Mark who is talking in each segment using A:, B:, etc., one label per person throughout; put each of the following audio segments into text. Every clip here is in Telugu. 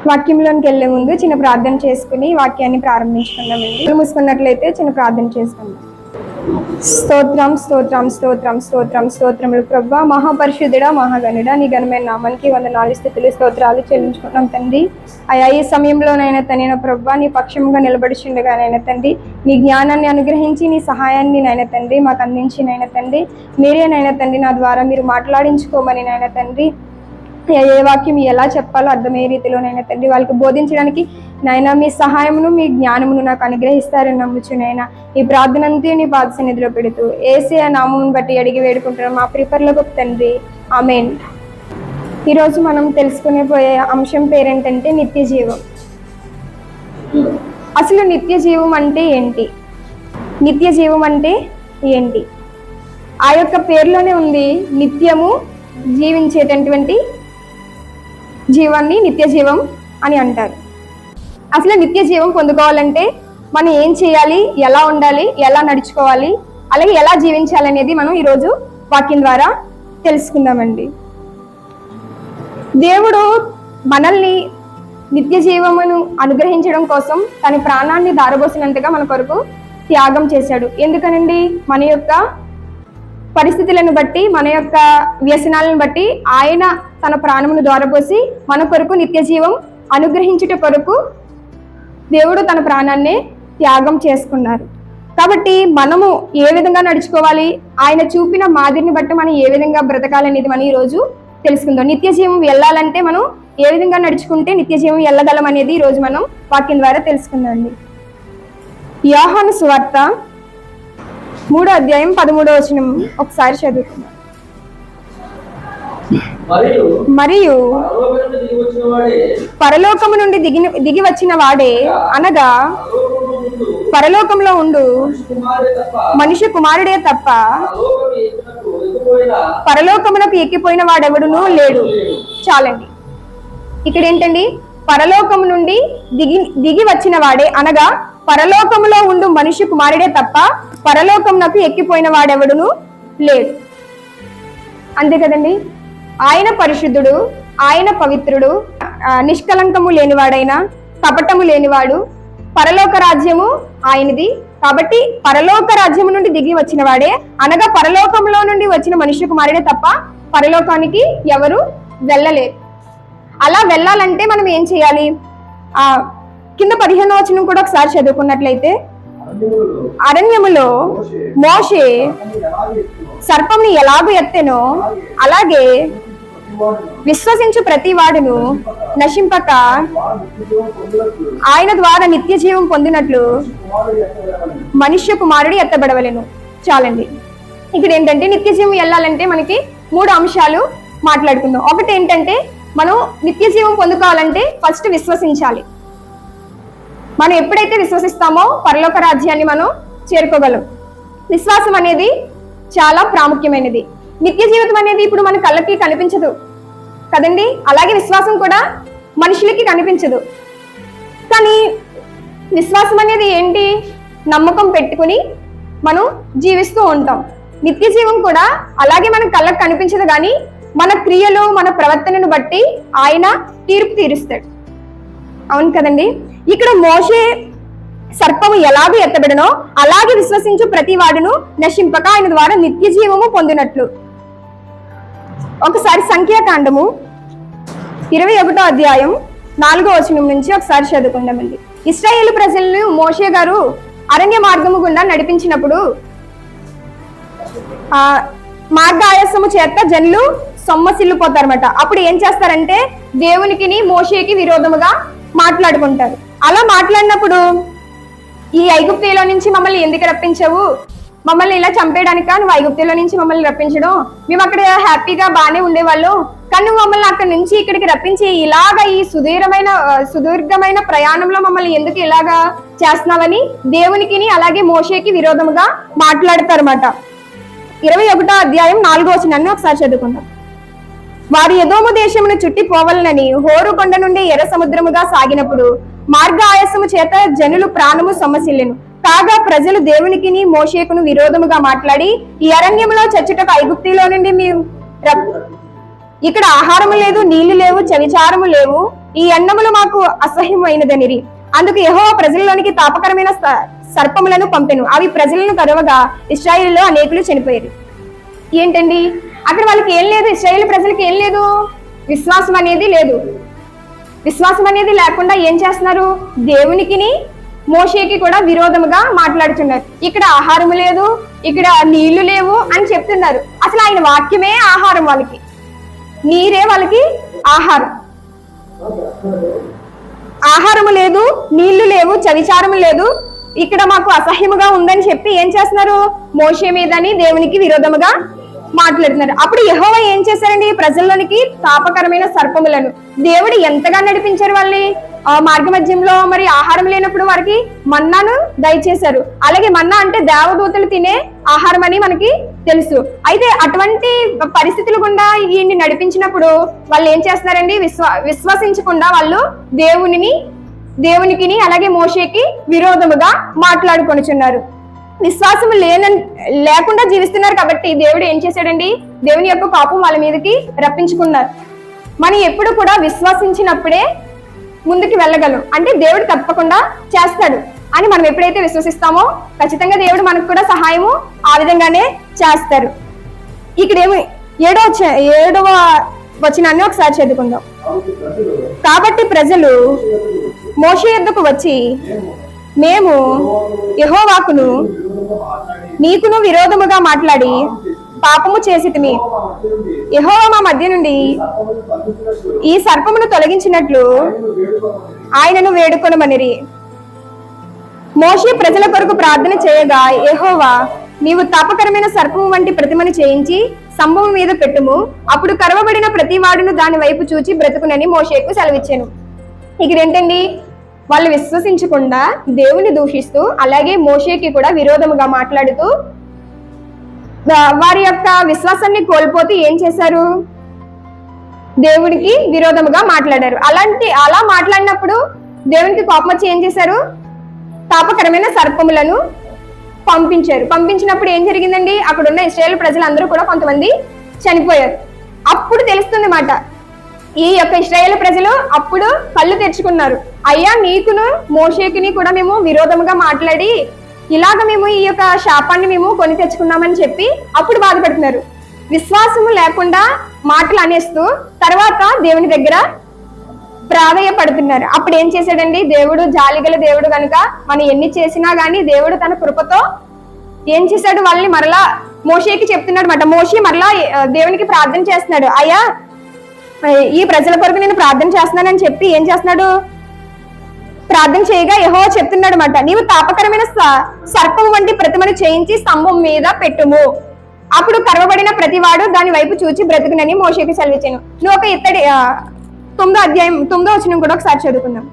A: వాక్యంలోకి వెళ్లే ముందు చిన్న ప్రార్థన చేసుకుని వాక్యాన్ని ప్రారంభించుకుందామండి. మూసుకున్నట్లయితే చిన్న ప్రార్థన చేసుకుందాం. స్తోత్రం స్తోత్రం స్తోత్రం స్తోత్రం స్తోత్రములు ప్రభువా, మహాపరిశుద్ధుడా, మహాగణుడా, నీ ఘనమైన నామానికి 104 స్థుతులు స్తోత్రాలు చెల్లించుకుంటున్నాం తండ్రి. అయా ఈ సమయంలోనైనా తనైనా ప్రభువా నీ పక్షంగా నిలబడిచుండగానైనా తండ్రి, నీ జ్ఞానాన్ని అనుగ్రహించి నీ సహాయాన్ని నైనా తండ్రి మాకు అందించినైనా తండ్రి, మీరేనైనా తండ్రి నా ద్వారా మీరు మాట్లాడించుకోమని నైనా తండ్రి, ఏ వాక్యం ఎలా చెప్పాలో అర్థమయ్యే రీతిలోనైనా తండ్రి వాళ్ళకి బోధించడానికి నాయన మీ సహాయమును మీ జ్ఞానమును నాకు అనుగ్రహిస్తారని నమ్ముచునైనా ఈ ప్రార్థన అంతా నీ పాద సన్నిధిలో పెడుతూ యేసయ్య నామమును బట్టి అడిగి వేడుకుంటున్నాం మా ప్రిపర్లకు తండ్రి, ఆమేన్. ఈరోజు మనం తెలుసుకునే పోయే అంశం పేరేంటంటే నిత్య జీవం. అసలు నిత్య జీవం అంటే ఏంటి? నిత్య జీవం అంటే ఏంటి? ఆ యొక్క పేరులోనే ఉంది నిత్యము జీవించేటటువంటి జీవాన్ని నిత్య జీవం అని అంటారు. అసలు నిత్య జీవం పొందుకోవాలంటే మనం ఏం చేయాలి, ఎలా ఉండాలి, ఎలా నడుచుకోవాలి, అలాగే ఎలా జీవించాలి అనేది మనం ఈరోజు వాక్యం ద్వారా తెలుసుకుందామండి. దేవుడు మనల్ని నిత్య జీవమును అనుగ్రహించడం కోసం తన ప్రాణాన్ని దారబోసినంతగా మన కొరకు త్యాగం చేశాడు. ఎందుకనండి? మన యొక్క పరిస్థితులను బట్టి, మన యొక్క వ్యసనాలను బట్టి ఆయన తన ప్రాణమును ద్వారపోసి మన కొరకు నిత్య జీవం అనుగ్రహించుట కొరకు దేవుడు తన ప్రాణాన్ని త్యాగం చేసుకున్నారు. కాబట్టి మనము ఏ విధంగా నడుచుకోవాలి, ఆయన చూపిన మాదిరిని బట్టి మనం ఏ విధంగా బ్రతకాలనేది మనం ఈరోజు తెలుసుకుందాం. నిత్య జీవం వెళ్ళాలంటే మనం ఏ విధంగా నడుచుకుంటే నిత్య జీవం వెళ్ళగలం అనేది ఈరోజు మనం వాక్యం ద్వారా తెలుసుకుందాం. యోహాను సువార్త 3వ అధ్యాయం 13వ వచనం ఒకసారి చదువుకుందాం. మరియు పరలోకము నుండి దిగి వచ్చిన వాడే, అనగా పరలోకంలో ఉండు మనిషి కుమారుడే తప్ప పరలోకమునకు ఎక్కిపోయిన వాడెవడునూ లేడు. చాలండి. ఇక్కడ ఏంటండి? పరలోకము నుండి దిగి వచ్చిన వాడే, అనగా పరలోకములో ఉండు మనిషి కుమారుడే తప్ప పరలోకమునకు ఎక్కిపోయిన వాడెవడును లేడు. అంతే కదండి. ఆయన పరిశుద్ధుడు, ఆయన పవిత్రుడు, నిష్కలంకము లేనివాడైనా, కపటము లేనివాడు, పరలోక రాజ్యము ఆయనది. కాబట్టి పరలోక రాజ్యము నుండి దిగి వచ్చిన వాడే, అనగా పరలోకంలో నుండి వచ్చిన మనిషి కుమారుడే తప్ప పరలోకానికి ఎవరు వెళ్ళలేరు. అలా వెళ్ళాలంటే మనం ఏం చేయాలి? కింద 15వ వచనం కూడా ఒకసారి చదువుకున్నట్లయితే, అరణ్యములో మోషే సర్పంని ఎలాగూ ఎత్తెనో అలాగే విశ్వసించు ప్రతి వాడును నశింపక ఆయన ద్వారా నిత్య జీవం పొందినట్లు మనుష్య కుమారుడు ఎత్తబడవలెను. చాలండి. ఇక్కడ ఏంటంటే నిత్య జీవం వెళ్ళాలంటే మనకి 3 అంశాలు మాట్లాడుకుందాం. ఒకటి ఏంటంటే మనం నిత్య జీవం పొందుకోవాలంటే ఫస్ట్ విశ్వసించాలి. మనం ఎప్పుడైతే విశ్వసిస్తామో పరలోక రాజ్యాన్ని మనం చేరుకోగలం. విశ్వాసం అనేది చాలా ప్రాముఖ్యమైనది. నిత్య జీవితం అనేది ఇప్పుడు మన కళ్ళకి కనిపించదు కదండి. అలాగే విశ్వాసం కూడా మనుషులకి కనిపించదు. కానీ విశ్వాసం అనేది ఏంటి? నమ్మకం పెట్టుకుని మనం జీవిస్తూ ఉంటాం. నిత్య జీవం కూడా అలాగే మన కళ్ళకి కనిపించదు, కానీ మన క్రియలు, మన ప్రవర్తనను బట్టి ఆయన తీర్పు తీరుస్తాడు. అవును కదండి. ఇక్కడ మోషే సర్పము ఎలాగూ ఎత్తబడనో అలాగే విశ్వసించు ప్రతి వాడును నశింపక ఆయన ద్వారా నిత్య జీవము పొందినట్లు. ఒకసారి సంఖ్యాకాండము 21వ అధ్యాయం 4వ వచనం నుంచి ఒకసారి చదువుకుందామండి. ఇశ్రాయేలు ప్రజలను మోషే గారు అరణ్య మార్గము గుండా నడిపించినప్పుడు మార్గ ఆయాసము చేత జనులు సొమ్మసిల్లిపోతారన్నమాట. అప్పుడు ఏం చేస్తారంటే దేవునికి మోషేకి విరోధముగా మాట్లాడుకుంటారు. అలా మాట్లాడినప్పుడు ఈ ఐగుప్తులో నుంచి మమ్మల్ని ఎందుకు రప్పించవు, మమ్మల్ని ఇలా చంపేయడానికా నువ్వు ఐగుప్తులో నుంచి మమ్మల్ని రప్పించడం, మేము అక్కడ హ్యాపీగా బాగానే ఉండేవాళ్ళం, కానీ నువ్వు మమ్మల్ని అక్కడి నుంచి ఇక్కడికి రప్పించి ఇలాగ ఈ సుదీర్ఘమైన ప్రయాణంలో మమ్మల్ని ఎందుకు ఇలాగా చేస్తున్నావని దేవునికి అలాగే మోషేకి విరోధముగా మాట్లాడతారన్నమాట. 21వ అధ్యాయం 4వ వచనాన్ని ఒకసారి చదువుకుందాం. వారు ఎదోము దేశమును చుట్టి పోవాలనని హోరు కొండ నుండి ఎర్ర సముద్రముగా సాగినప్పుడు మార్గ ఆయాసము చేత జనులు ప్రాణము సొమ్మసిల్లెను. కాగా ప్రజలు దేవునికి మోషేకును విరోధముగా మాట్లాడి, ఈ అరణ్యములో చచ్చుటకు ఐగుప్తులో నుండి ఇక్కడ ఆహారము లేదు, నీళ్లు లేవు, చవిచారము లేవు, ఈ అన్నములు మాకు అసహ్యమైనదనిరి. అందుకు యెహోవా ప్రజలలోనికి తాపకరమైన సర్పములను పంపెను, అవి ప్రజలను కరవగా ఇశ్రాయేలులో అనేకులు చనిపోయారు. ఏంటండి అక్కడ వాళ్ళకి ఏం లేదు, ఇశ్రాయేలు ప్రజలకి ఏం లేదు, విశ్వాసం అనేది లేదు. విశ్వాసం అనేది లేకుండా ఏం చేస్తున్నారు, దేవునికిని మోషేకి కూడా విరోధముగా మాట్లాడుతున్నారు. ఇక్కడ ఆహారము లేదు, ఇక్కడ నీళ్లు లేవు అని చెప్తున్నారు. అసలు ఆయన వాక్యమే ఆహారం, వాళ్ళకి నీరే వాళ్ళకి ఆహారం. ఆహారము లేదు, నీళ్లు లేవు, చవిచారము లేదు, ఇక్కడ మాకు అసహ్యముగా ఉందని చెప్పి ఏం చేస్తున్నారు, మోషే మీదని దేవునికి విరోధముగా మాట్లాడుతున్నారు. అప్పుడు యెహోవా ఏం చేశారండి, ప్రజల్లోనికి తాపకరమైన సర్పములను దేవుడు ఎంతగా నడిపించారు వాళ్ళని. మార్గ మధ్యంలో మరి ఆహారం లేనప్పుడు వారికి మన్నాను దయచేశారు. అలాగే మన్నా అంటే దేవదూతలు తినే ఆహారం అని మనకి తెలుసు. అయితే అటువంటి పరిస్థితులు గుండా ఈయన్ని నడిపించినప్పుడు వాళ్ళు ఏం చేస్తున్నారండి, విశ్వసించకుండా వాళ్ళు దేవునికి అలాగే మోషేకి విరోధముగా మాట్లాడుకొనిచున్నారు. విశ్వాసం లేకుండా జీవిస్తున్నారు. కాబట్టి దేవుడు ఏం చేశాడండి, దేవుని యొక్క కోపం వాళ్ళ మీదకి రప్పించుకున్నారు. మనం ఎప్పుడు కూడా విశ్వసించినప్పుడే ముందుకు వెళ్ళగలం. అంటే దేవుడు తప్పకుండా చేస్తాడు అని మనం ఎప్పుడైతే విశ్వసిస్తామో ఖచ్చితంగా దేవుడు మనకు కూడా సహాయము ఆ విధంగానే చేస్తారు. ఇక్కడేమి ఏడవ వచనాన్ని ఒకసారి చదువుకుందాం. కాబట్టి ప్రజలు మోషే యొద్దకు వచ్చి, మేము యెహోవాకును నీకును విరోధముగా మాట్లాడి పాపము చేసితిమి. యెహోవా మా మధ్య నుండి ఈ సర్పమును తొలగించినట్లు ఆయనను వేడుకొనమనిరి. మోషే ప్రజల కొరకు ప్రార్థన చేయగా, యెహోవా నీవు తాపకరమైన సర్పము వంటి ప్రతిమను చేయించి స్తంభము మీద పెట్టుము, అప్పుడు కరవబడిన ప్రతి వాడును దాని వైపు చూచి బ్రతుకునని మోషేకు సెలవిచ్చాను. ఇక్కడ ఏంటండి, వాళ్ళు విశ్వసించకుండా దేవుని దూషిస్తూ అలాగే మోషేకి కూడా విరోధముగా మాట్లాడుతూ వారి యొక్క విశ్వాసాన్ని కోల్పోతూ ఏం చేశారు, దేవుడికి విరోధముగా మాట్లాడారు. అలా మాట్లాడినప్పుడు దేవునికి కోపం వచ్చి ఏం చేశారు, తాపకరమైన సర్పములను పంపించారు. పంపించినప్పుడు ఏం జరిగిందండి, అక్కడ ఉన్న ఇశ్రాయేలు ప్రజలందరూ కూడా కొంతమంది చనిపోయారు. అప్పుడు తెలుస్తుంది మాట, ఈ యొక్క ఇశ్రాయేలు ప్రజలు అప్పుడు కళ్ళు తెరుచుకున్నారు. అయ్యా నీకును మోషేకిని కూడా మేము విరోధముగా మాట్లాడి ఇలాగ మేము ఈ యొక్క శాపాన్ని మేము కొని తెచ్చుకున్నామని చెప్పి అప్పుడు బాధపడుతున్నారు. విశ్వాసము లేకుండా మాటలు అనేస్తూ తర్వాత దేవుని దగ్గర ప్రాధేయపడుతున్నారు. అప్పుడు ఏం చేశాడండి, దేవుడు జాలిగల దేవుడు కనుక మనం ఎన్ని చేసినా గానీ దేవుడు తన కృపతో ఏం చేశాడు, వాళ్ళని మరలా మోషేకి చెప్తున్నాడు మాట. మోషే మరలా దేవునికి ప్రార్థన చేస్తున్నాడు, అయ్యా ఈ ప్రజల కొరకు నేను ప్రార్థన చేస్తున్నానని చెప్పి ఏం చేస్తున్నాడు, ప్రార్థన చేయగా యెహోవా చెప్తున్నాడు మాట, నీవు తాపకరమైన సర్పం వంటి ప్రతిమను చేయించి స్తంభం మీద పెట్టుము, అప్పుడు కరవబడిన ప్రతివాడు దాని వైపు చూచి బ్రతుకునని మోషేకి సెలవిచ్చాను. నువ్వు ఒక ఇత్తడి 9వ అధ్యాయం 9వ వచనం కూడా ఒకసారి చదువుకుందాం.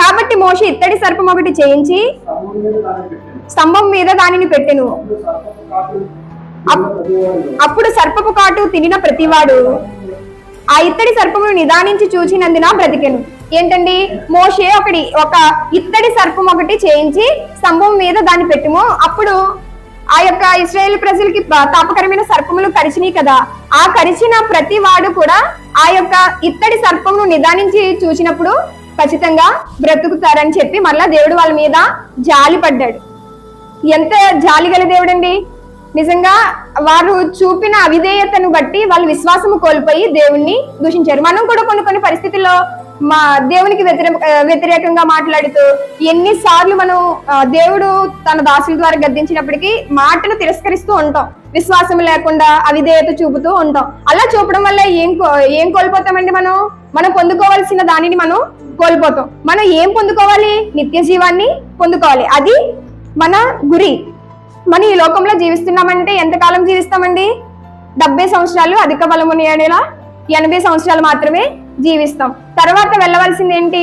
A: కాబట్టి మోషే ఇత్తడి సర్పం ఒకటి చేయించి స్తంభం మీద దానిని పెట్టెను, అప్పుడు సర్పపు కాటు తినిన ప్రతివాడు ఆ ఇత్తడి సర్పమును నిదానించి చూచినందున బ్రతికెను. ఏంటండి, మోషే ఒక ఇత్తడి సర్పం ఒకటి చేయించి స్తంభం మీద దాన్ని పెట్టుము, అప్పుడు ఆ యొక్క ఇశ్రాయేలు ప్రజలకి తాపకరమైన సర్పములు కరిచినాయి కదా, ఆ కరిచిన ప్రతి వాడు కూడా ఆ యొక్క ఇత్తడి సర్పమును నిదానించి చూసినప్పుడు ఖచ్చితంగా బ్రతుకుతారని చెప్పి మళ్ళా దేవుడు వాళ్ళ మీద జాలి పడ్డాడు. ఎంత జాలి గల దేవుడండి, నిజంగా వారు చూపిన అవిధేయతను బట్టి వాళ్ళు విశ్వాసము కోల్పోయి దేవుణ్ణి దూషించారు. మనం కూడా కొన్ని పరిస్థితుల్లో మా దేవునికి వ్యతిరేకంగా మాట్లాడుతూ ఎన్నిసార్లు మనం దేవుడు తన దాసుల ద్వారా గద్దించినప్పటికీ మాటను తిరస్కరిస్తూ ఉంటాం, విశ్వాసం లేకుండా అవిధేయత చూపుతూ ఉంటాం. అలా చూపడం వల్ల ఏం కోల్పోతామండి, మనం పొందుకోవాల్సిన దానిని మనం కోల్పోతాం. మనం ఏం పొందుకోవాలి, నిత్య జీవాన్ని పొందుకోవాలి. అది మన గురి. మనం ఈ లోకంలో జీవిస్తున్నామంటే ఎంతకాలం జీవిస్తామండి, 70 సంవత్సరాలు, అధిక బలముని 80 సంవత్సరాలు మాత్రమే జీవిస్తాం. తర్వాత వెళ్ళవలసింది ఏంటి,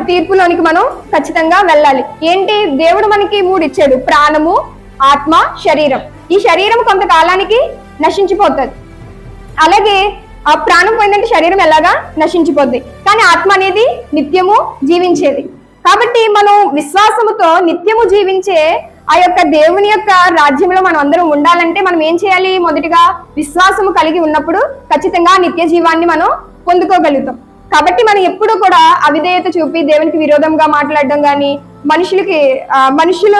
A: తీర్పులోనికి మనం ఖచ్చితంగా వెళ్ళాలి. ఏంటి, దేవుడు మనకి 3 ఇచ్చాడు, ప్రాణము, ఆత్మ, శరీరం. ఈ శరీరం కొంతకాలానికి నశించిపోతుంది. అలాగే ఆ ప్రాణం పోయిందంటే శరీరం ఎలాగా నశించిపోద్ది, కానీ ఆత్మ అనేది నిత్యము జీవించేది. కాబట్టి మనం విశ్వాసముతో నిత్యము జీవించే ఆ యొక్క దేవుని యొక్క రాజ్యంలో మనం అందరం ఉండాలంటే మనం ఏం చేయాలి? మొదటిగా విశ్వాసము కలిగి ఉన్నప్పుడు ఖచ్చితంగా నిత్య జీవాన్ని మనం పొందుకోగలుగుతాం. కాబట్టి మనం ఎప్పుడు కూడా అవిధేయత చూపి దేవునికి విరోధంగా మాట్లాడడం కానీ, మనుషుల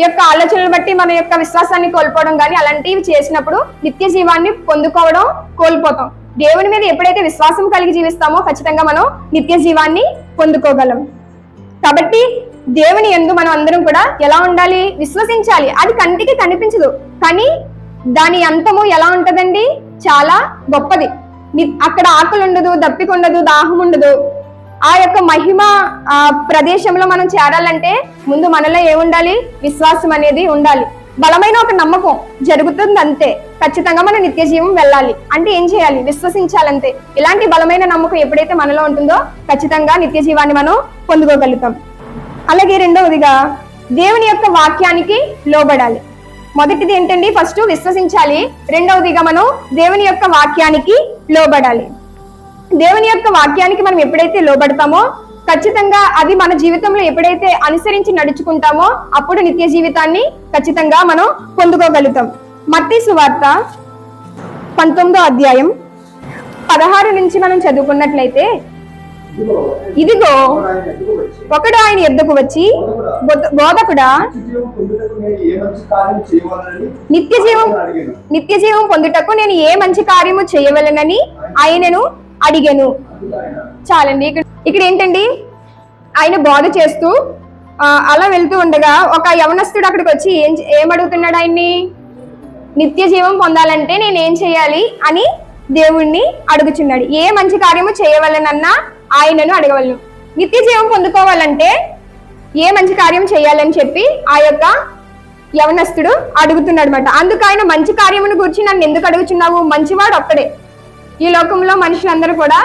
A: యొక్క ఆలోచనలు బట్టి మన యొక్క విశ్వాసాన్ని కోల్పోవడం కానీ అలాంటివి చేసినప్పుడు నిత్య జీవాన్ని పొందుకోవడం కోల్పోతాం. దేవుని మీద ఎప్పుడైతే విశ్వాసం కలిగి జీవిస్తామో ఖచ్చితంగా మనం నిత్య జీవాన్ని పొందుకోగలం. కాబట్టి దేవుని యందు మనం అందరం కూడా ఎలా ఉండాలి? విశ్వసించాలి. అది కంటికి కనిపించదు, కానీ దాని అంతము ఎలా ఉంటదండి? చాలా గొప్పది. అక్కడ ఆకలి ఉండదు, దప్పిక ఉండదు, దాహం ఉండదు. ఆ యొక్క మహిమ ప్రదేశంలో మనం చేరాలంటే ముందు మనలో ఏముండాలి? విశ్వాసం అనేది ఉండాలి. బలమైన ఒక నమ్మకం జరుగుతుంది అంతే. ఖచ్చితంగా మనం నిత్య జీవం వెళ్ళాలి అంటే ఏం చేయాలి? విశ్వసించాలంతే. ఇలాంటి బలమైన నమ్మకం ఎప్పుడైతే మనలో ఉంటుందో ఖచ్చితంగా నిత్య జీవాన్ని మనం పొందుకోగలుగుతాం. అలాగే రెండవదిగా దేవుని యొక్క వాక్యానికి లోబడాలి. మొదటిది ఏంటండి? ఫస్ట్ విశ్వసించాలి. రెండవదిగా మనం దేవుని యొక్క వాక్యానికి లోబడాలి. దేవుని యొక్క వాక్యానికి మనం ఎప్పుడైతే లోబడతామో ఖచ్చితంగా అది మన జీవితంలో ఎప్పుడైతే అనుసరించి నడుచుకుంటామో అప్పుడు నిత్య జీవితాన్ని ఖచ్చితంగా మనం పొందుకోగలుగుతాం. మత్తయి సువార్త 19వ అధ్యాయం 16 నుంచి మనం చదువుకున్నట్లయితే, ఇదిగో ఒకడు ఆయన యొద్దకు వచ్చి, బోధకుడా, నిత్య జీవం పొందుటకు నేను ఏ మంచి కార్యము చేయవలెనని ఆయనను అడిగెను. చాలండి. ఇక్కడ ఏంటండి? ఆయన బోధ చేస్తూ అలా వెళ్తూ ఉండగా ఒక యవనస్తుడు అక్కడికి వచ్చి ఏమడుగుతున్నాడు? ఆయన్ని నిత్య జీవం పొందాలంటే నేను ఏం చేయాలి అని దేవుణ్ణి అడుగుచున్నాడు. ఏ మంచి కార్యము చేయవలనన్నా ఆయనను అడగవలను. నిత్య జీవం పొందుకోవాలంటే ఏ మంచి కార్యం చేయాలని చెప్పి ఆ యొక్క యవనస్తుడు అడుగుతున్నాడు అనమాట. అందుకు ఆయన మంచి కార్యమును గురించి నన్ను ఎందుకు అడుగుచున్నావు? మంచివాడు ఒక్కడే. ఈ లోకంలో మనుషులందరూ కూడా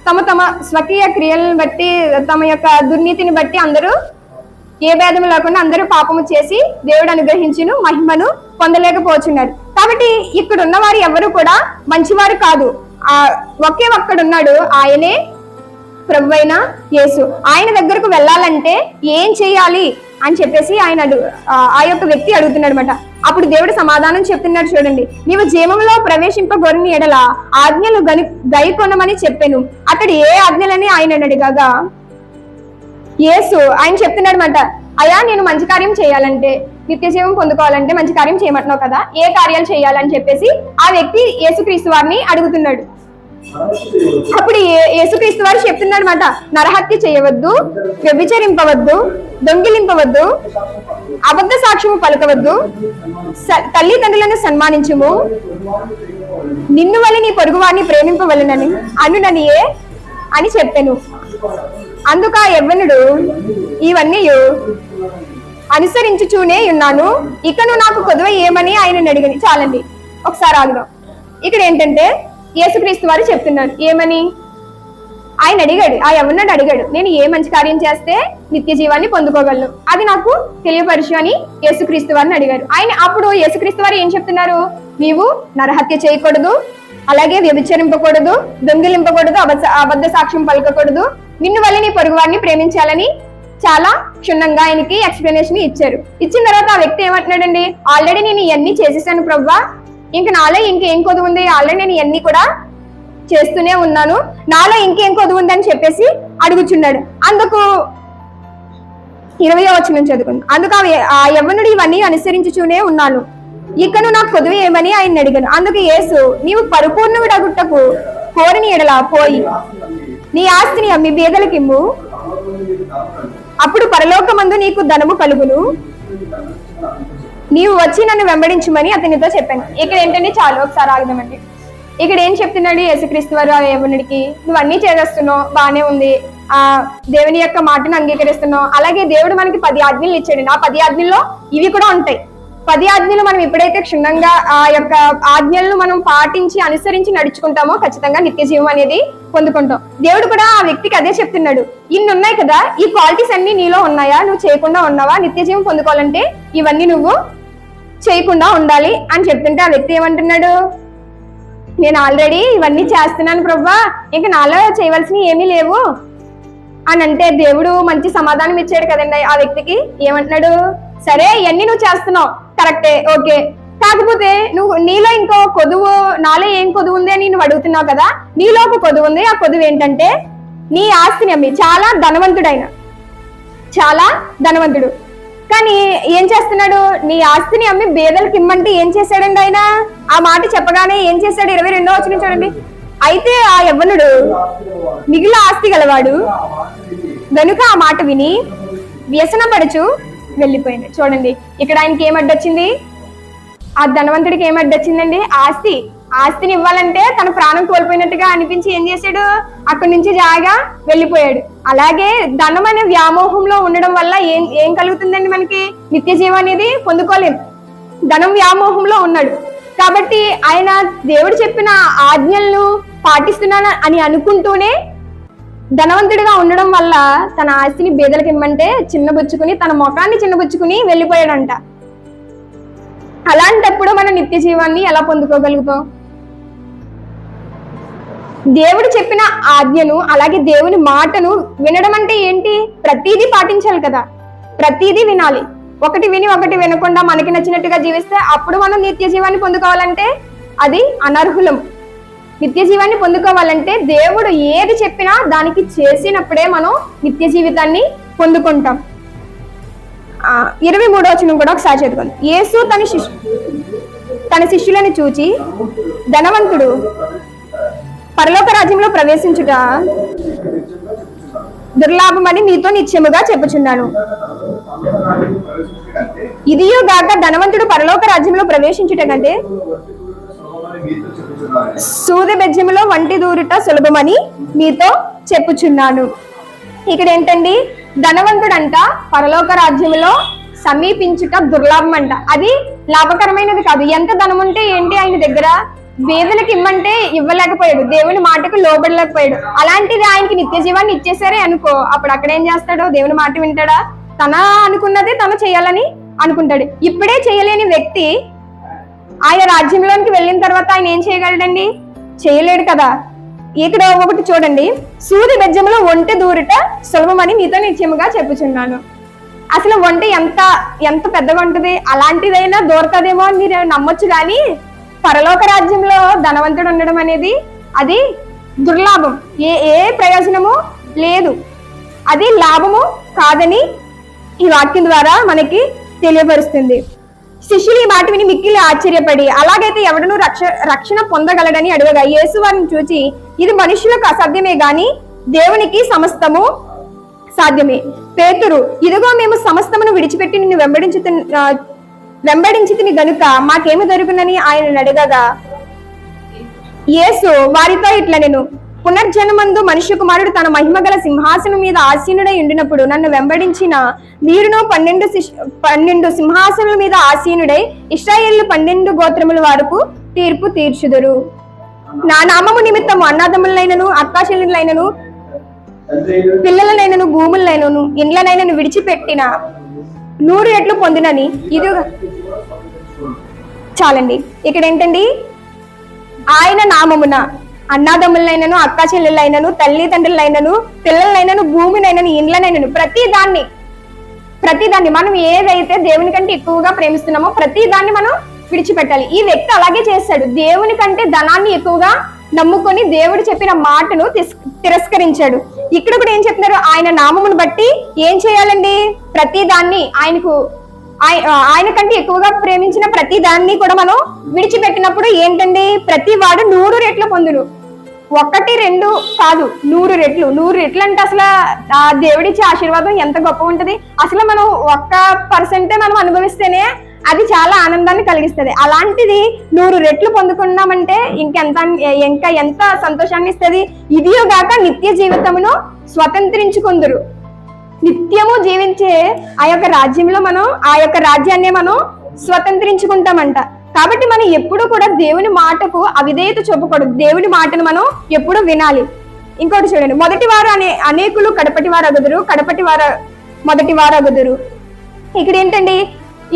A: తమ తమ స్వకీయ క్రియలను బట్టి, తమ యొక్క దుర్నీతిని బట్టి అందరూ ఏ భేదము లేకుండా అందరూ పాపము చేసి దేవుడు అనుగ్రహించును మహిమను పొందలేకపోతున్నారు. కాబట్టి ఇక్కడ ఉన్న వారు ఎవరు కూడా మంచివారు కాదు. ఒకే ఒక్కడున్నాడు, ఆయనే ప్రభువైన యేసు. ఆయన దగ్గరకు వెళ్ళాలంటే ఏం చేయాలి అని చెప్పేసి ఆ యొక్క వ్యక్తి అడుగుతున్నాడు అనమాట. అప్పుడు దేవుడు సమాధానం చెప్తున్నాడు. చూడండి, నీవు జీవంలో ప్రవేశింపగోరిని ఎడల ఆజ్ఞలు గైకొనమని చెప్పాను. అతడు ఏ ఆజ్ఞలని ఆయన అడిగాగా యేసు ఆయన చెప్తున్నాడు అనమాట, అయ్యా నేను మంచి కార్యం చేయాలంటే, నిత్య జీవం పొందుకోవాలంటే మంచి కార్యం చేయమంటున్నావు కదా, ఏ కార్యాలు చేయాలని చెప్పేసి ఆ వ్యక్తి యేసుక్రీస్తు వారిని అడుగుతున్నాడు. అప్పుడు యేసుక్రీస్తు వారు చెప్తున్నాడు అనమాట, నరహత్య చేయవద్దు, వ్యభిచరింపవద్దు, దొంగిలింపవద్దు, అబద్ధ సాక్ష్యము పలకవద్దు, తల్లిదండ్రులను సన్మానించుము, నిన్ను వలె నీ పొరుగు వారిని ప్రేమింపవలెనని అనుననియే అని చెప్పాను. అందుకు ఆ యవ్వనుడు, ఇవన్నీ అనుసరించుచూనే ఉన్నాను, ఇకను నాకు కొదువ ఏమని ఆయన అడిగని. చాలండి, ఒకసారి ఆగుదాం. ఇక్కడ ఏంటంటే యేసుక్రీస్తు వారు చెప్తున్నారు ఏమని? ఆయన అడిగాడు, ఆ యవ్వనుడు అడిగాడు, నేను ఏ మంచి కార్యం చేస్తే నిత్య జీవాన్ని పొందుకోగలను, అది నాకు తెలియపరచు అని యేసుక్రీస్తు వారిని అడిగారు. అప్పుడు యేసుక్రీస్తు వారు ఏం చెప్తున్నారు? నీవు నరహత్య చేయకూడదు, అలాగే వ్యభిచరింపకూడదు, దొంగిలింపకూడదు, అబద్ధ సాక్ష్యం పలకకూడదు, నిన్ను వల్ల నీ పొరుగు వారిని ప్రేమించాలని చాలా క్షుణ్ణంగా ఆయనకి ఎక్స్ప్లెనేషన్ ఇచ్చారు. ఇచ్చిన తర్వాత ఆ వ్యక్తి ఏమంటున్నాడండి, ఆల్రెడీ నేను ఇవన్నీ చేసేసాను ప్రభువా, ఇంక నాలో ఇంకేం కొదువు ఉంది, ఆల్రెడీ నేను ఇవన్నీ కూడా చేస్తూనే ఉన్నాను, నాలో ఇంకేం కొదువు ఉంది అని చెప్పేసి అడుగుచున్నాడు. అందుకు 20వ వచనం చదువుకుంది. అందుకు ఆ యవ్వనుడు, ఇవన్నీ అనుసరించుచూనే ఉన్నాను, ఇకను నాకు కొదువు ఏమని ఆయన అడిగాను. అందుకు యేసు, నీవు పరిపూర్ణుడగుటకు కోరిని ఎడల పోయి నీ ఆస్తిని అమ్మి బీదలకిమ్ము, అప్పుడు పరలోకమందు నీకు ధనము కలుగును, నీవు వచ్చి నన్ను వెంబడించమని అతనితో చెప్పాను. ఇక్కడ ఏంటంటే చాలు, ఒకసారి ఆగుదామండి. ఇక్కడ ఏం చెప్తున్నాడు యేసుక్రీస్తు వారు ఆ యవ్వనుడికి? నువ్వు అన్నీ చేసేస్తున్నావు, బానే ఉంది, దేవుని యొక్క మాటను అంగీకరిస్తున్నావు, అలాగే దేవుడు మనకి 10 ఆజ్ఞలు ఇచ్చాడు. ఆ 10 ఆజ్ఞల్లో ఇవి కూడా ఉంటాయి. 10 ఆజ్ఞలు మనం ఎప్పుడైతే క్షుణ్ణంగా ఆ యొక్క ఆజ్ఞలను మనం పాటించి అనుసరించి నడుచుకుంటామో ఖచ్చితంగా నిత్య జీవం అనేది పొందుకుంటాం. దేవుడు కూడా ఆ వ్యక్తికి అదే చెప్తున్నాడు, ఇన్ని ఉన్నాయి కదా, ఈ క్వాలిటీస్ అన్ని నీలో ఉన్నాయా, నువ్వు చేయకుండా ఉన్నావా? నిత్య జీవం పొందుకోవాలంటే ఇవన్నీ నువ్వు చేయకుండా ఉండాలి అని చెప్తుంటే ఆ వ్యక్తి ఏమంటున్నాడు? నేను ఆల్రెడీ ఇవన్నీ చేస్తున్నాను ప్రభువా, ఇంకా నాలో చేయవలసినవి ఏమీ లేవు అని అంటే దేవుడు మంచి సమాధానం ఇచ్చాడు కదండి ఆ వ్యక్తికి. ఏమంటున్నాడు? సరే ఇవన్నీ నువ్వు చేస్తున్నావు కరెక్టే, ఓకే. కాకపోతే నువ్వు నీలో ఇంకో కొదువు, నాలో ఏం కొదువు ఉంది అని నువ్వు అడుగుతున్నావు కదా. నీలో ఒక కొదువు ఉంది. ఆ కొదువు ఏంటంటే నీ ఆస్తిని అమ్మి, చాలా ధనవంతుడు కానీ ఏం చేస్తున్నాడు, నీ ఆస్తిని అమ్మి బేదలకు ఇమ్మంటే ఏం చేశాడండి ఆయన? ఆ మాట చెప్పగానే ఏం చేశాడు? 22వ వచనం చూడండి. అయితే ఆ యవ్వనుడు మిగిలిన ఆస్తి గలవాడు గనుక ఆ మాట విని వ్యసనపడుచు వెళ్ళిపోయింది. చూడండి ఇక్కడ ఆయనకి ఏం అడ్డొచ్చింది? ఆ ధనవంతుడికి ఏం అడ్డొచ్చిందండి? ఆస్తిని ఇవ్వాలంటే తన ప్రాణం కోల్పోయినట్టుగా అనిపించి ఏం చేశాడు? అక్కడి నుంచి జాగా వెళ్ళిపోయాడు. అలాగే ధనం అనే వ్యామోహంలో ఉండడం వల్ల ఏం కలుగుతుందండి? మనకి నిత్య జీవం అనేది పొందుకోలేం. ధనం వ్యామోహంలో ఉన్నాడు కాబట్టి ఆయన దేవుడు చెప్పిన ఆజ్ఞలను పాటిస్తున్నాను అని అనుకుంటూనే ధనవంతుడిగా ఉండడం వల్ల తన ఆస్తిని బేదలకు ఇమ్మంటే చిన్నబుచ్చుకుని, తన ముఖాన్ని చిన్నబుచ్చుకుని వెళ్ళిపోయాడంట. అలాంటప్పుడు మన నిత్య జీవాన్ని ఎలా పొందుకోగలుగుతాం? దేవుడు చెప్పిన ఆజ్ఞను, అలాగే దేవుని మాటను వినడం అంటే ఏంటి? ప్రతిదీ పాటించాలి కదా, ప్రతిదీ వినాలి. ఒకటి విని ఒకటి వినకుండా మనకి నచ్చినట్టుగా జీవిస్తే అప్పుడు మనం నిత్య జీవాన్ని పొందుకోవాలంటే అది అనర్హులం. నిత్య జీవాన్ని పొందుకోవాలంటే దేవుడు ఏది చెప్పినా దానికి చేసినప్పుడే మనం నిత్య జీవితాన్ని పొందుకుంటాం. 23వ వచనం కూడా ఒకసారి చదువుకోండి. యేసు తన శిష్యులను చూచి, ధనవంతుడు పరలోక రాజ్యంలో ప్రవేశించుట దుర్లాభమని మీతో నిశ్చయముగా చెప్పుచున్నాను. ఇదియో గాక ధనవంతుడు పరలోక రాజ్యంలో ప్రవేశించుట కంటే సూది బెజ్జములో వంటి దూరుట సులభమని మీతో చెప్పుచున్నాను. ఇక్కడ ఏంటండి? ధనవంతుడంట పరలోక రాజ్యంలో సమీపించుట దుర్లాభం అంట. అది లాభకరమైనది కాదు. ఎంత ధనం ఉంటే ఏంటి ఆయన దగ్గర? బేదలకు ఇమ్మంటే ఇవ్వలేకపోయాడు, దేవుని మాటకు లోబడలేకపోయాడు. అలాంటిది ఆయనకి నిత్య జీవాన్ని ఇచ్చేసారే అనుకో, అప్పుడు అక్కడ ఏం చేస్తాడో? దేవుని మాట వింటాడా? తన అనుకున్నదే తను చేయాలని అనుకుంటాడు. ఇప్పుడే చేయలేని వ్యక్తి ఆయన రాజ్యంలోనికి వెళ్ళిన తర్వాత ఆయన ఏం చేయగలడండి? చేయలేడు కదా. ఇక్కడ ఒకటి చూడండి, సూది బెజ్జములో ఒంటె దూరుట సులభమని మీతో నిశ్చయముగా చెప్పుచున్నాను. అసలు ఒంటె ఎంత పెద్దగా ఉంటుంది, అలాంటిదైనా దూరతదేమో అని మీరు నమ్మొచ్చు. కానీ పరలోక రాజ్యంలో ధనవంతుడు ఉండడం అనేది అది దుర్లాభం, ఏ ప్రయోజనము లేదు, అది లాభము కాదని ఈ వాక్యం ద్వారా మనకి తెలియపరుస్తుంది. శిష్యులు ఈ మాట విని మిక్కిలి ఆశ్చర్యపడి, అలాగైతే ఎవడను రక్షణ పొందగలడని అడగగా యేసు వారిని చూచి, ఇది మనుషులకు అసాధ్యమే గాని దేవునికి సమస్తము సాధ్యమే. పేతురు, ఇదిగో మేము సమస్తమును విడిచిపెట్టి నిన్ను వెంబడించితిని గనుక మాకేమి దొరుకునని ఆయన అడగగా యేసు వారితో ఇట్లనెను, పునర్జన్మందు మనుష్య కుమారుడు తన మహిమగల సింహాసనం మీద ఆసీనుడై ఉండినప్పుడు నన్ను వెంబడించిన మీరును 12 సింహాసనముల మీద ఆసీనుడై ఇశ్రాయేలు 12 గోత్రముల వరకు తీర్పు తీర్చుదురు. నా నామము నిమిత్తము అన్నదమ్ములైనను, అక్కాచెల్లెళ్ళైనను, పిల్లలనైనను, భూములనైనను, ఇండ్లనైనను విడిచిపెట్టిన 100 రెట్లు పొందినని ఇది చాలండి. ఇక్కడ ఏంటండి? ఆయన నామమున అన్నాదమ్ములైనను, అక్కా చెల్లెళ్ళైనను, తల్లిదండ్రులైనను, పిల్లలైనను, భూమినైనను, ఇండ్లనైనను, ప్రతిదాన్ని మనం ఏదైతే దేవుని కంటే ఎక్కువగా ప్రేమిస్తున్నామో ప్రతిదాన్ని మనం విడిచిపెట్టాలి. ఈ వ్యక్తి అలాగే చేశాడు. దేవుని కంటే ధనాన్ని ఎక్కువగా నమ్ముకొని దేవుడు చెప్పిన మాటను తిరస్కరించాడు. ఇక్కడ కూడా ఏం చెప్తున్నారు? ఆయన నామమును బట్టి ఏం చేయాలండి? ప్రతిదాన్ని ఆయన కంటే ఎక్కువగా ప్రేమించిన ప్రతి దాన్ని కూడా మనం విడిచిపెట్టినప్పుడు ఏంటండి? ప్రతి వాడు 100 రెట్లు పొందును. 1, 2 కాదు, 100 రెట్లు. 100 రెట్లు అంటే అసలు ఆ దేవుడిచ్చే ఆశీర్వాదం ఎంత గొప్ప ఉంటది. అసలు మనం 1% మనం అనుభవిస్తేనే అది చాలా ఆనందాన్ని కలిగిస్తుంది. అలాంటిది 100 రెట్లు పొందుకున్నామంటే ఇంకా ఎంత సంతోషాన్ని ఇస్తుంది. ఇదియో గాక నిత్య జీవితమును స్వతంత్రించుకుందురు. నిత్యము జీవించే ఆ యొక్క రాజ్యంలో మనం ఆ యొక్క రాజ్యాన్ని మనం స్వతంత్రించుకుంటామంట. కాబట్టి మనం ఎప్పుడు కూడా దేవుని మాటకు అవిధేయత చూపకూడదు. దేవుని మాటను మనం ఎప్పుడు వినాలి. ఇంకోటి చూడండి, మొదటి వారు అనేకులు కడపటి వారు అగుదురు, కడపటి వారు మొదటి వారు అగుదురు. ఇక్కడ ఏంటండి?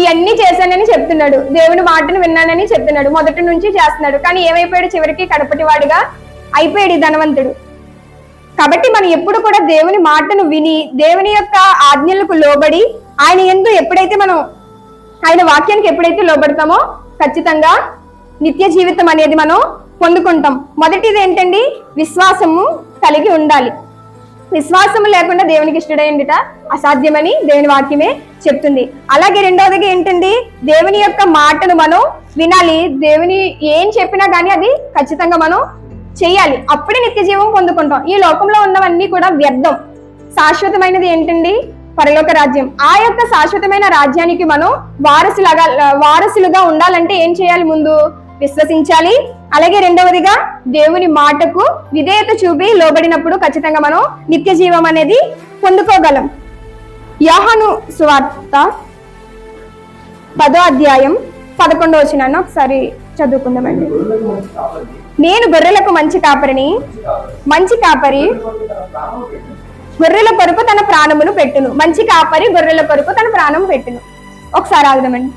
A: ఇవన్నీ చేశానని చెప్తున్నాడు, దేవుని మాటను విన్నానని చెప్తున్నాడు, మొదటి నుంచి చేస్తున్నాడు. కానీ ఏమైపోయాడు? చివరికి కడపటి వాడుగా అయిపోయాడు ధనవంతుడు. కాబట్టి మనం ఎప్పుడు కూడా దేవుని మాటను విని దేవుని యొక్క ఆజ్ఞలకు లోబడి ఆయన యందు ఎప్పుడైతే మనం ఆయన వాక్యానికి ఎప్పుడైతే లోబడతామో ఖచ్చితంగా నిత్య జీవితం అనేది మనం పొందుకుంటాం. మొదటిది ఏంటండి? విశ్వాసము కలిగి ఉండాలి. విశ్వాసము లేకుండా దేవునికి ఇష్టడైందిట అసాధ్యమని దేవుని వాక్యమే చెప్తుంది. అలాగే రెండవదిగా ఏంటండి? దేవుని యొక్క మాటను మనం వినాలి. దేవుని ఏం చెప్పినా కానీ అది ఖచ్చితంగా మనం చెయ్యాలి. అప్పుడే నిత్య జీవం పొందుకుంటాం. ఈ లోకంలో ఉన్నవన్నీ కూడా వ్యర్థం. శాశ్వతమైనది ఏంటండి? పరలోక రాజ్యం. ఆ యొక్క శాశ్వతమైన రాజ్యానికి మనం వారసులుగా ఉండాలంటే ఏం చేయాలి? ముందు విశ్వసించాలి. అలాగే రెండవదిగా దేవుని మాటకు విధేయత చూపి లోబడినప్పుడు ఖచ్చితంగా మనం నిత్య జీవం అనేది పొందుకోగలం. యోహాను సువార్త 10వ అధ్యాయం 11వ వచనాన్ని ఒకసారి చదువుకుందామండి. నేను గొర్రెలకు మంచి కాపరిని, మంచి కాపరి గొర్రెల కొరకు తన ప్రాణమును పెట్టును. మంచి కాపరి గొర్రెల కొరకు తన ప్రాణం పెట్టును. ఒకసారి ఆగుదామండి.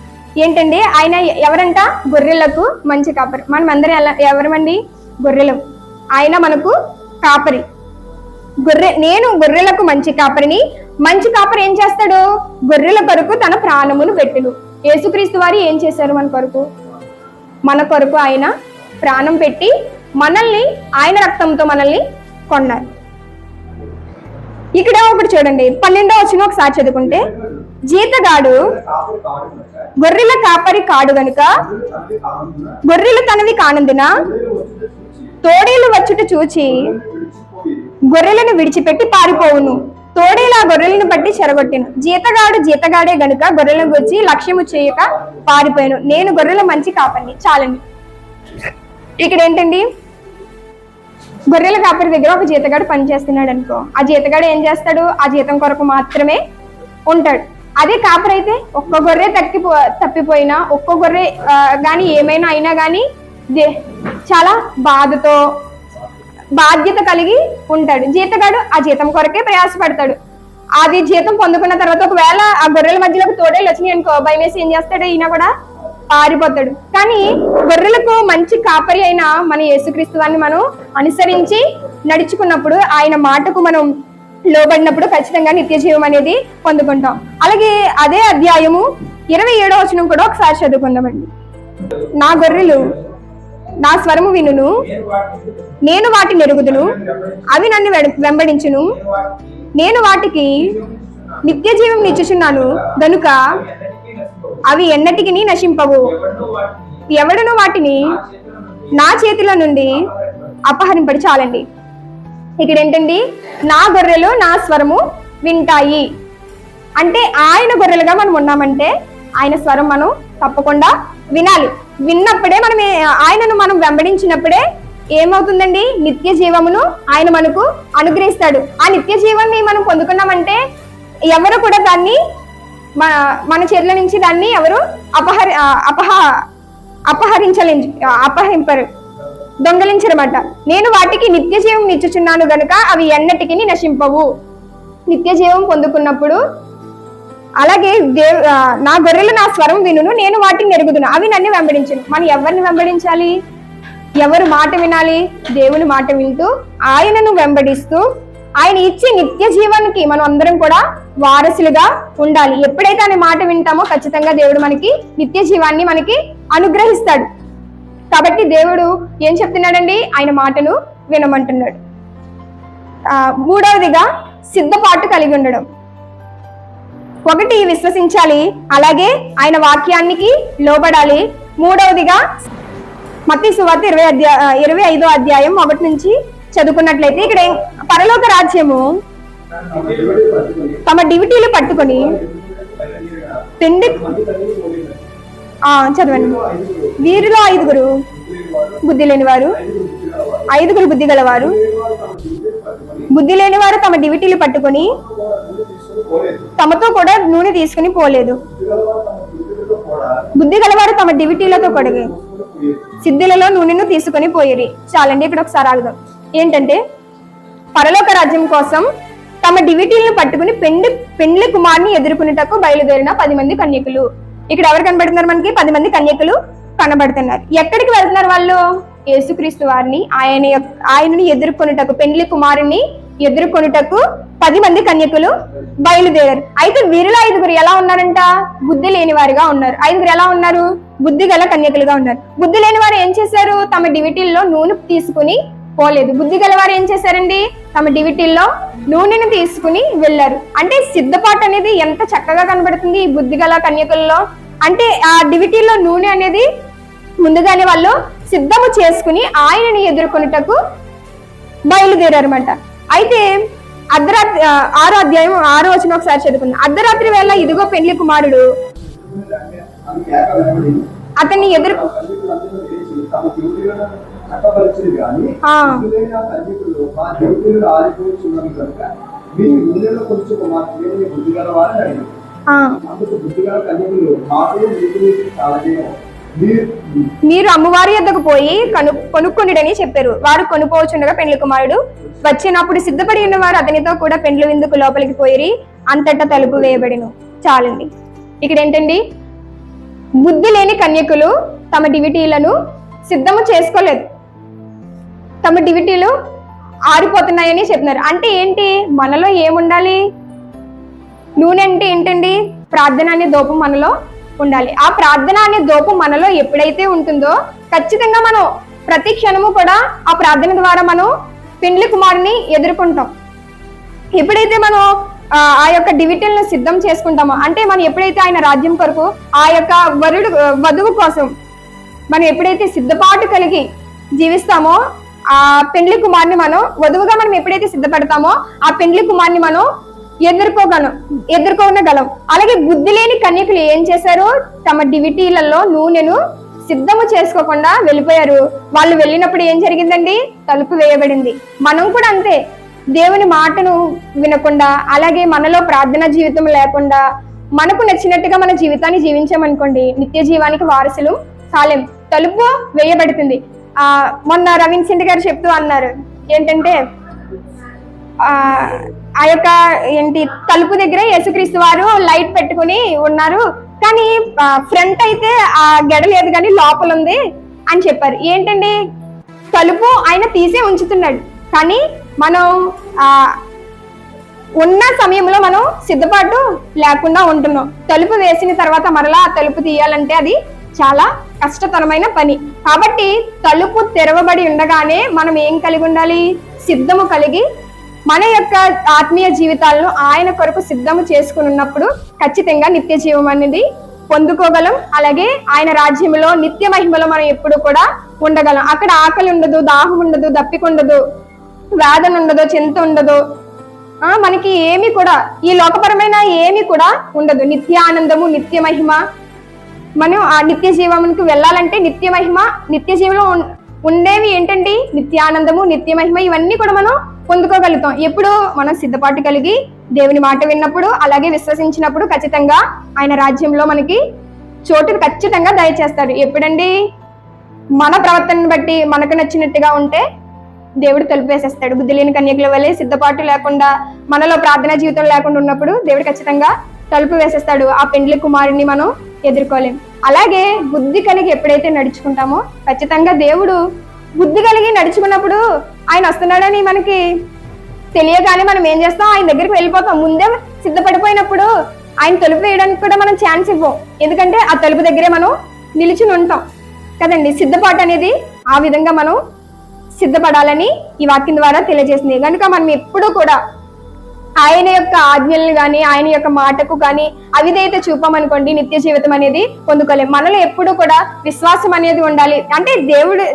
A: ఏంటండి? ఆయన ఎవరంట? గొర్రెలకు మంచి కాపరి. మనం అందరం ఎవరమండి? గొర్రెలం. ఆయన మనకు కాపరి. నేను గొర్రెలకు మంచి కాపరిని. మంచి కాపరి ఏం చేస్తాడు? గొర్రెల కొరకు తన ప్రాణమును పెట్టును. యేసుక్రీస్తు వారు ఏం చేశారు మన కొరకు? మన కొరకు ఆయన ప్రాణం పెట్టి మనల్ని, ఆయన రక్తంతో మనల్ని కొన్నారు. ఇక్కడ ఒకటి చూడండి, 12వ వచనం ఒకసారి చదువుకుంటే, జీతగాడు గొర్రెల కాపరి కాడు గనుక గొర్రెలు తనవి కానందున తోడేలు వచ్చుట చూచి గొర్రెలను విడిచిపెట్టి పారిపోవును. తోడేలు ఆ గొర్రెలను బట్టి చెరగొట్టిను. జీతగాడే గనుక గొర్రెలను వచ్చి లక్ష్యము చేయక పారిపోయాను. నేను గొర్రెల మంచి కాపరిని. చాలండి. ఇక్కడ ఏంటండి? గొర్రెల కాపరి దగ్గర ఒక జీతగాడు పని చేస్తున్నాడు అనుకో. ఆ జీతగాడు ఏం చేస్తాడు? ఆ జీతం కొరకు మాత్రమే ఉంటాడు. అదే కాపరి అయితే ఒక్క గొర్రె తప్పిపోయినా, ఒక్క గొర్రె కానీ ఏమైనా అయినా కానీ చాలా బాధతో బాధ్యత కలిగి ఉంటాడు. జీతగాడు ఆ జీతం కొరకే ప్రయాసపడతాడు. అది జీతం పొందుకున్న తర్వాత ఒకవేళ ఆ గొర్రెల మధ్యలోకి తోడేళ్ళు వచ్చినాయి అనుకో, భయం వేసి ఏం చేస్తాడు? ఈయన కూడా పారిపోతాడు. కానీ గొర్రెలకు మంచి కాపరి అయిన మన యేసుక్రీస్తు వారిని మనం అనుసరించి నడుచుకున్నప్పుడు, ఆయన మాటకు మనం లోబడినప్పుడు ఖచ్చితంగా నిత్య జీవం అనేది పొందుకుంటాం. అలాగే అదే అధ్యాయము 27వ వచనం కూడా ఒకసారి చదువుకుందామండి. నా గొర్రెలు నా స్వరము వినును, నేను వాటిని ఎరుగుదును, అవి నన్ను వెంబడించును, నేను వాటికి నిత్య జీవం నిచ్చుచున్నాను గనుక అవి ఎన్నటికి నశింపవు. ఎవడను వాటిని నా చేతుల నుండి అపహరింపడి. చాలండి. ఇక్కడ ఏంటండి? నా గొర్రెలు నా స్వరము వింటాయి అంటే ఆయన గొర్రెలుగా మనం ఉన్నామంటే ఆయన స్వరం మనం తప్పకుండా వినాలి. విన్నప్పుడే మనం ఆయనను మనం వెంబడించినప్పుడే ఏమవుతుందండి? నిత్య జీవమును ఆయన మనకు అనుగ్రహిస్తాడు. ఆ నిత్య జీవాన్ని మనం పొందుకున్నామంటే ఎవరు కూడా దాన్ని మన చేతుల నుంచి దాన్ని ఎవరు అపహరింపరు, దొంగలించరమాట. నేను వాటికి నిత్య జీవం నిచ్చుచున్నాను గనుక అవి ఎన్నటికి నశింపవు. నిత్య జీవం పొందుకున్నప్పుడు అలాగే నా గొర్రెలు నా స్వరం వినును, నేను వాటిని ఎరుగుదును, అవి నన్ను వెంబడించును. మనం ఎవరిని వెంబడించాలి? ఎవరు మాట వినాలి? దేవుని మాట వింటూ ఆయనను వెంబడిస్తూ ఆయన ఇచ్చే నిత్య జీవానికి మనం అందరం కూడా వారసులుగా ఉండాలి. ఎప్పుడైతే ఆయన మాట వింటామో ఖచ్చితంగా దేవుడు మనకి నిత్య జీవాన్ని మనకి అనుగ్రహిస్తాడు. కాబట్టి దేవుడు ఏం చెప్తున్నాడండి? ఆయన మాటను వినమంటున్నాడు. మూడవదిగా సిద్ధపాటు కలిగి ఉండడం. ఒకటి విశ్వసించాలి, అలాగే ఆయన వాక్యానికి లోబడాలి. మూడవదిగా మత్తయి సువార్త 25వ అధ్యాయం 1 నుంచి చదువుకున్నట్లయితే ఇక్కడ పరలోక రాజ్యము తమ డ్యూటీలు పట్టుకొని చదవండి. వీరిలో 5 బుద్ధి లేనివారు, 5 బుద్ధి గలవారు. బుద్ధి లేనివారు తమ డ్యూటీలు పట్టుకొని తమతో కూడా నూనె తీసుకుని పోలేదు. బుద్ధి గలవారు తమ డ్యూటీలతో కొడగే సిద్ధులలో నూనెను తీసుకొని పోయిరి. చాలండి. ఇక్కడ ఒకసారి ఆగుదాం. ఏంటంటే పరలోక రాజ్యం కోసం తమ డ్యూటీలను పట్టుకుని పెండ్లి కుమార్ని ఎదుర్కొనేటకు బయలుదేరిన 10 మంది కన్యకులు. ఇక్కడ ఎవరు కనబడుతున్నారు? మనకి 10 మంది కన్యకులు కనబడుతున్నారు. ఎక్కడికి వెళ్తున్నారు వాళ్ళు? యేసుక్రీస్తు వారిని ఆయనని ఎదుర్కొనేటకు, పెండ్లి కుమారుని ఎదుర్కొనుటకు 10 మంది కన్యకులు బయలుదేరారు. అయితే వీరిలో 5 ఎలా ఉన్నారంట? బుద్ధి లేని వారిగా ఉన్నారు. 5 ఎలా ఉన్నారు? బుద్ధి గల కన్యకులుగా ఉన్నారు. బుద్ధి లేని వారు ఏం చేశారు? తమ డివిటీల్లో నూనె తీసుకుని పోలేదు. బుద్ధి గల వారు ఏం చేశారండి? తమ డివిటీల్లో నూనెను తీసుకుని వెళ్ళారు. అంటే సిద్ధపాటు అనేది ఎంత చక్కగా కనబడుతుంది ఈ బుద్ధి గల కన్యకుల్లో. అంటే ఆ డివిటీల్లో నూనె అనేది ముందుగానే వాళ్ళు సిద్ధము చేసుకుని ఆయనని ఎదుర్కొనుటకు బయలుదేరారన్నమాట. అయితే అర్ధరాత్రి 6వ అధ్యాయం 6వ వచనం ఒకసారి చదువుకుందాం. అర్ధరాత్రి వేళ ఇదిగో పెండ్లి కుమారుడు అతన్ని ఎదురు మీరు అమ్మవారి యొద్దకు పోయి కొనుక్కొనిడని చెప్పారు. వారు కొనుక్కోవచ్చుండగా పెండ్లి కుమారుడు వచ్చినప్పుడు సిద్ధపడి ఉన్నవారు అతనితో కూడా పెండ్లి విందుకు లోపలికి పోయి అంతటా తలుపు వేయబడిను. చాలండి. ఇక్కడ ఏంటండి? బుద్ధి లేని కన్యకులు తమ డివిటీలను సిద్ధము చేసుకోలేదు. తమ డివిటీలు ఆరిపోతున్నాయని చెప్తున్నారు. అంటే ఏంటి? మనలో ఏముండాలి? నూనె అంటే ఏంటండి? ప్రార్థన అనే దూపం మనలో ఉండాలి. ఆ ప్రార్థన అనే దూపం మనలో ఎప్పుడైతే ఉంటుందో ఖచ్చితంగా మనం ప్రతి క్షణము కూడా ఆ ప్రార్థన ద్వారా మనం పెండ్లి కుమారుని ఎదుర్కొంటాం. ఎప్పుడైతే మనం ఆ యొక్క డివిటీలను సిద్ధం చేసుకుంటామో, అంటే మనం ఎప్పుడైతే ఆయన రాజ్యం కొరకు ఆ యొక్క వధువు కోసం మనం ఎప్పుడైతే సిద్ధపాటు కలిగి జీవిస్తామో ఆ పెండ్లి కుమార్ని మనం వధువుగా మనం ఎప్పుడైతే సిద్ధపడతామో ఆ పెండ్లి కుమార్ని మనం ఎదుర్కోగలం. అలాగే బుద్ధి లేని కన్యకులు ఏం చేశారు? తమ డివిటీలలో నూనెను సిద్ధము చేసుకోకుండా వెళ్ళిపోయారు. వాళ్ళు వెళ్ళినప్పుడు ఏం జరిగిందండి? తలుపు వేయబడింది. మనం కూడా అంతే. దేవుని మాటను వినకుండా, అలాగే మనలో ప్రార్థనా జీవితం లేకుండా మనకు నచ్చినట్టుగా మన జీవితాన్ని జీవించామనుకోండి, నిత్య జీవానికి వారసులు కాలేం. తలుపు వేయబడుతుంది. మొన్న రవీంద్ర సింటి గారు చెప్తూ అన్నారు ఏంటంటే ఆ యొక్క తలుపు దగ్గర యేసుక్రీస్తు వారు లైట్ పెట్టుకుని ఉన్నారు, కానీ ఫ్రంట్ అయితే ఆ గెడ లేదు కానీ లోపల ఉంది అని చెప్పారు. ఏంటండి? తలుపు ఆయన తీసే ఉంచుతున్నాడు, కానీ మనం ఉన్న సమయంలో మనం సిద్ధపాటు లేకుండా ఉంటున్నాం. తలుపు వేసిన తర్వాత మరలా ఆ తలుపు తీయాలంటే అది చాలా కష్టతరమైన పని. కాబట్టి తలుపు తెరవబడి ఉండగానే మనం ఏం కలిగి ఉండాలి? సిద్ధము కలిగి మన యొక్క ఆత్మీయ జీవితాలను ఆయన కొరకు సిద్ధము చేసుకుని ఉన్నప్పుడు ఖచ్చితంగా నిత్య జీవం అనేది పొందుకోగలం. అలాగే ఆయన రాజ్యంలో నిత్య మహిమలో మనం ఎప్పుడు కూడా ఉండగలం. అక్కడ ఆకలి ఉండదు, దాహం ఉండదు, దప్పిక ఉండదు, వేదన ఉండదు, చింత ఉండదు, మనకి ఏమి కూడా ఈ లోకపరమైన ఏమి కూడా ఉండదు. నిత్య ఆనందము, నిత్య మహిమ. మనం ఆ నిత్య జీవమునికి వెళ్ళాలంటే నిత్య మహిమ, నిత్య జీవంలో ఉండేవి ఏంటండి? నిత్యానందము, నిత్య మహిమ, ఇవన్నీ కూడా మనం పొందుకోగలుగుతాం ఎప్పుడు? మనం సిద్ధపాటు కలిగి దేవుని మాట విన్నప్పుడు, అలాగే విశ్వసించినప్పుడు ఖచ్చితంగా ఆయన రాజ్యంలో మనకి చోటు ఖచ్చితంగా దయచేస్తాడు. ఎప్పుడండి? మన ప్రవర్తనను బట్టి మనకు నచ్చినట్టుగా ఉంటే దేవుడు తలుపు వేసేస్తాడు. బుద్ధి లేని కన్యకుల వలె సిద్ధపాటు లేకుండా, మనలో ప్రార్థనా జీవితం లేకుండా ఉన్నప్పుడు దేవుడు ఖచ్చితంగా తలుపు వేసేస్తాడు. ఆ పెండ్లి కుమారుని మనం ఎదుర్కోలేం. అలాగే బుద్ధి కలిగి ఎప్పుడైతే నడుచుకుంటామో ఖచ్చితంగా దేవుడు బుద్ధి కలిగి నడుచుకున్నప్పుడు ఆయన వస్తున్నాడని మనకి తెలియగానే మనం ఏం చేస్తాం? ఆయన దగ్గరికి వెళ్ళిపోతాం. ముందే సిద్ధపడిపోయినప్పుడు ఆయన తలుపు వేయడానికి కూడా మనం ఛాన్స్ ఇవ్వం. ఎందుకంటే ఆ తలుపు దగ్గరే మనం నిలిచి ఉంటాం కదండి. సిద్ధపాటు అనేది ఆ విధంగా మనం సిద్ధపడాలని ఈ వాక్యం ద్వారా తెలియజేసింది. కనుక మనం ఎప్పుడూ కూడా ఆయన యొక్క ఆజ్ఞలను కానీ ఆయన యొక్క మాటకు కానీ అవిధేయత చూపమనుకోండి, నిత్య జీవితం అనేది పొందుకోలేం. మనలో ఎప్పుడు కూడా విశ్వాసం అనేది ఉండాలి. అంటే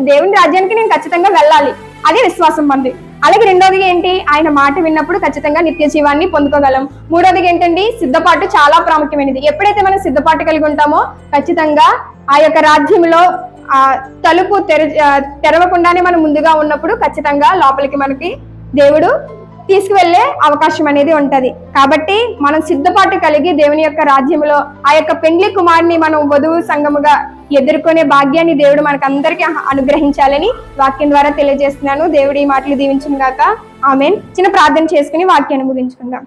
A: దేవుని రాజ్యానికి నేను ఖచ్చితంగా వెళ్ళాలి, అదే విశ్వాసం మంది. అలాగే రెండోది ఏంటి? ఆయన మాట విన్నప్పుడు ఖచ్చితంగా నిత్య జీవాన్ని పొందుకోగలం. మూడోది ఏంటండి? సిద్ధపాటు చాలా ప్రాముఖ్యమైనది. ఎప్పుడైతే మనం సిద్ధపాటు కలిగి ఉంటామో ఖచ్చితంగా ఆ యొక్క రాజ్యంలో ఆ తలుపు తెరవకుండానే మనం ముందుగా ఉన్నప్పుడు ఖచ్చితంగా లోపలికి మనకి దేవుడు తీసుకువెళ్లే అవకాశం అనేది ఉంటది. కాబట్టి మనం సిద్ధపాటు కలిగి దేవుని యొక్క రాజ్యంలో ఆ యొక్క పెండ్లి కుమారుని మనం వధువు సంఘముగా ఎదుర్కొనే భాగ్యాన్ని దేవుడు మనకు అందరికీ అనుగ్రహించాలని వాక్యం ద్వారా తెలియజేస్తున్నాను. దేవుడు ఈ మాటలు దీవించును గాక. ఆమేన్. చిన్న ప్రార్థన చేసుకుని వాక్యాన్ని ముగించుకుందాం.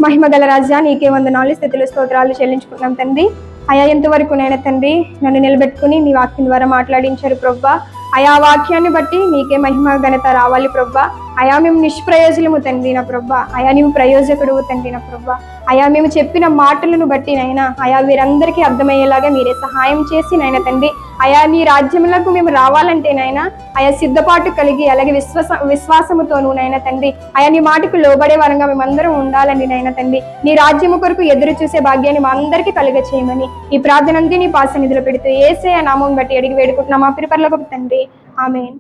A: మహిమ గల రాజా, నీకే వందనాలు, స్తుతులు స్తోత్రాలు చెల్లించుకున్నాం తండ్రి. అయా, ఎంతవరకు నేను తండ్రి నన్ను నిలబెట్టుకుని నీ వాక్యం ద్వారా మాట్లాడించారు ప్రవ్వా. ఆయా వాక్యాన్ని బట్టి నీకే మహిమ ఘనత రావాలి ప్రవ్వా. అయా మేము నిష్ప్రయోజనము తండ్రి నా ప్రభా, అయా నీవు ప్రయోజకుడు తండ్రి నా ప్రభా. అయా మేము చెప్పిన మాటలను బట్టి నైనా అయా వీరందరికీ అర్థమయ్యేలాగా మీరే సహాయం చేసి నైనా తండ్రి, అయా నీ రాజ్యములకు మేము రావాలంటే నైనా అయా సిద్ధపాటు కలిగి అలాగే విశ్వాసముతోనూ నైనా తండ్రి, అయా నీ మాటకు లోబడే వరంగా మేమందరం ఉండాలండి నైనా తండ్రి. నీ రాజ్యము కొరకు ఎదురు చూసే భాగ్యాన్ని మా అందరికీ కలుగ చేయమని ఈ ప్రార్థన అంతా నీ పాసన్నిధిలో పెడుతూ యేసయ్య నామం బట్టి అడిగి వేడుకుంటున్నాం మా పరలోకపు తండ్రి. ఆమేన్.